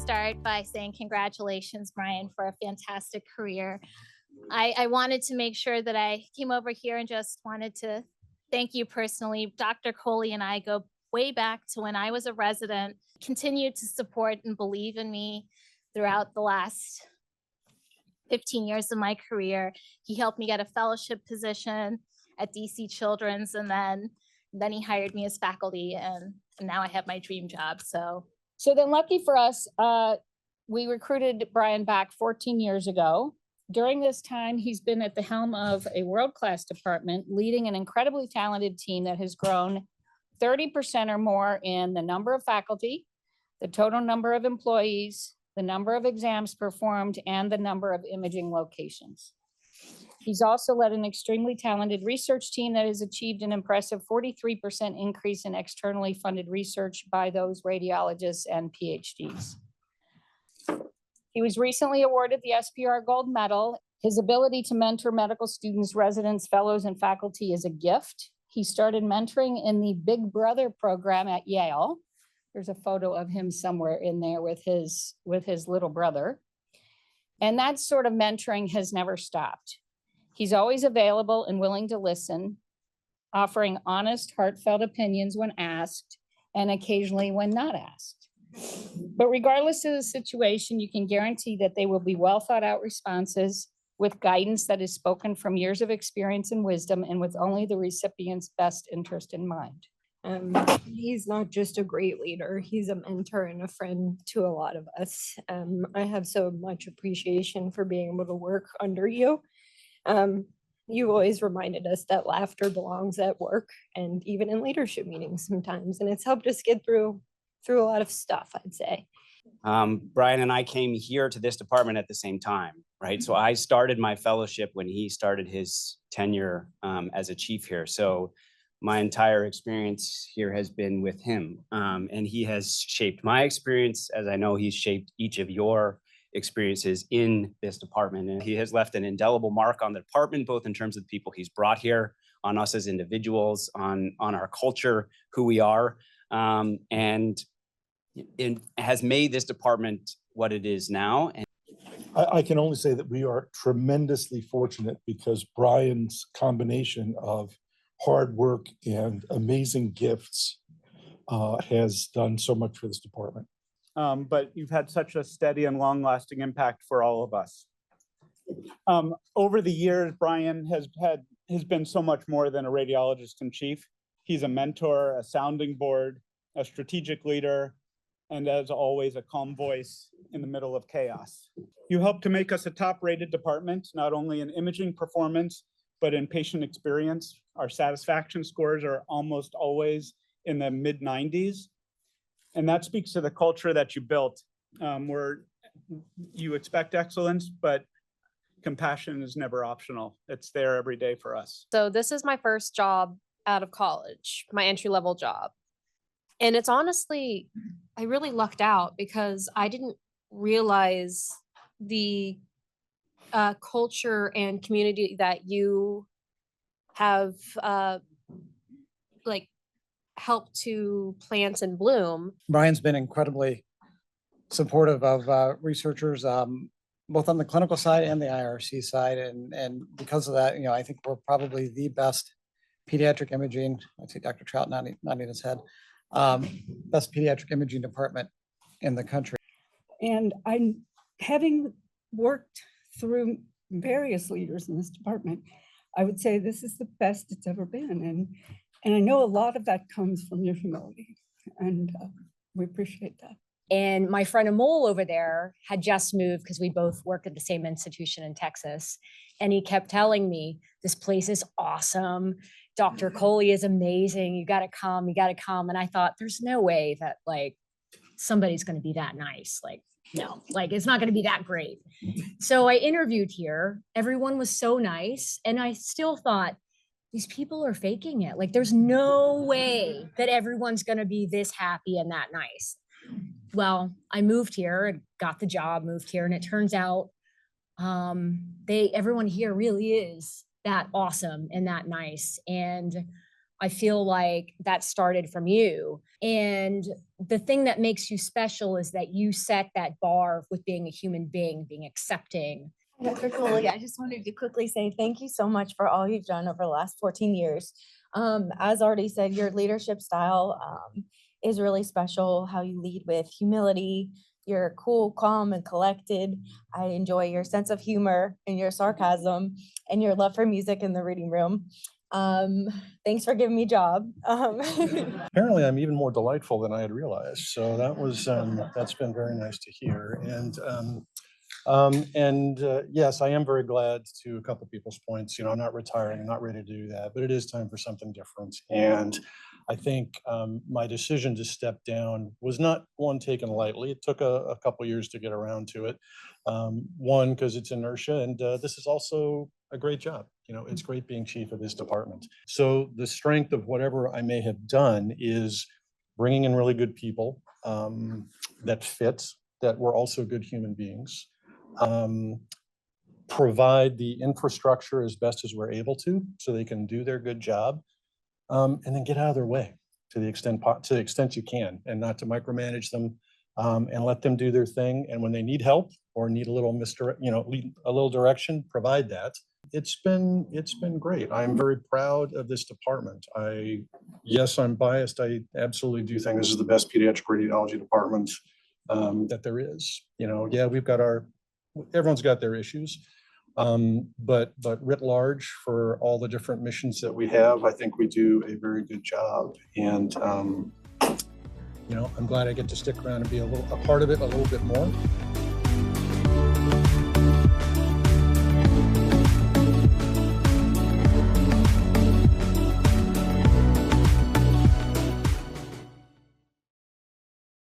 start by saying congratulations, Brian, for a fantastic career. I wanted to make sure that I came over here and just wanted to thank you personally. Dr. Coley and I go way back to when I was a resident, continued to support and believe in me throughout the last 15 years of my career. He helped me get a fellowship position at DC Children's, and then he hired me as faculty, and now I have my dream job. So then lucky for us, we recruited Brian back 14 years ago. During this time, he's been at the helm of a world-class department, leading an incredibly talented team that has grown 30% or more in the number of faculty, the total number of employees, the number of exams performed, and the number of imaging locations. He's also led an extremely talented research team that has achieved an impressive 43% increase in externally funded research by those radiologists and PhDs. He was recently awarded the SPR Gold Medal. His ability to mentor medical students, residents, fellows, and faculty is a gift. He started mentoring in the Big Brother program at Yale. There's a photo of him somewhere in there with his little brother. And that sort of mentoring has never stopped. He's always available and willing to listen, offering honest, heartfelt opinions when asked, and occasionally when not asked. But regardless of the situation, you can guarantee that they will be well thought out responses with guidance that is spoken from years of experience and wisdom, and with only the recipient's best interest in mind. He's not just a great leader, he's a mentor and a friend to a lot of us. I have so much appreciation for being able to work under you. You've always reminded us that laughter belongs at work and even in leadership meetings sometimes, and it's helped us get through a lot of stuff, I'd say. Brian and I came here to this department at the same time, right? So I started my fellowship when he started his tenure as a chief here. So my entire experience here has been with him, and he has shaped my experience, as I know he's shaped each of your experiences in this department. And he has left an indelible mark on the department, both in terms of the people he's brought here, on us as individuals, on our culture, who we are, and it has made this department what it is now. And I can only say that we are tremendously fortunate because Brian's combination of hard work and amazing gifts has done so much for this department. But you've had such a steady and long-lasting impact for all of us. Over the years, Brian has been so much more than a radiologist in chief. He's a mentor, a sounding board, a strategic leader, and as always, a calm voice in the middle of chaos. You helped to make us a top-rated department, not only in imaging performance, but in patient experience. Our satisfaction scores are almost always in the mid-90s. And that speaks to the culture that you built, where you expect excellence, but compassion is never optional. It's there every day for us. So this is my first job out of college, my entry-level job. And it's honestly, I really lucked out because I didn't realize the culture and community that you have helped to plant and bloom. Brian's been incredibly supportive of researchers, both on the clinical side and the IRC side. And because of that, I think we're probably the best pediatric imaging, I see Dr. Trout nodding his head, best pediatric imaging department in the country. And I'm having worked through various leaders in this department, I would say this is the best it's ever been. And I know a lot of that comes from your humility, and we appreciate that. And my friend Amol over there had just moved because we both work at the same institution in Texas. And he kept telling me, this place is awesome. Dr. Coley is amazing. You got to come, you got to come. And I thought, there's no way that somebody's going to be that nice. No, it's not going to be that great. So I interviewed here. Everyone was so nice. And I still thought, these people are faking it. There's no way that everyone's going to be this happy and that nice. Well, I moved here and got the job, moved here. And it turns out everyone here really is that awesome and that nice. And I feel like that started from you. And the thing that makes you special is that you set that bar with being a human being, being accepting. Dr. Coley, I just wanted to quickly say thank you so much for all you've done over the last 14 years. As already said, your leadership style is really special, how you lead with humility. You're cool, calm, and collected. I enjoy your sense of humor and your sarcasm and your love for music in the reading room. Thanks for giving me a job. Apparently, I'm even more delightful than I had realized. So that was that's been very nice to hear. Yes, I am very glad to a couple people's points. You know, I'm not retiring, I'm not ready to do that, but it is time for something different. And I think my decision to step down was not one taken lightly. It took a couple years to get around to it. One, because it's inertia, and this is also a great job. You know, it's great being chief of this department. So the strength of whatever I may have done is bringing in really good people that fit, that were also good human beings. Provide the infrastructure as best as we're able to, so they can do their good job, and then get out of their way to the extent you can, and not to micromanage them, and let them do their thing. And when they need help or need a little a little direction, provide that. It's been great. I'm very proud of this department. Yes, I'm biased. I absolutely do think this is the best pediatric radiology department that there is. You know, yeah, everyone's got their issues, but writ large, for all the different missions that we have, I think we do a very good job. And you know, I'm glad I get to stick around and be a part of it a little bit more.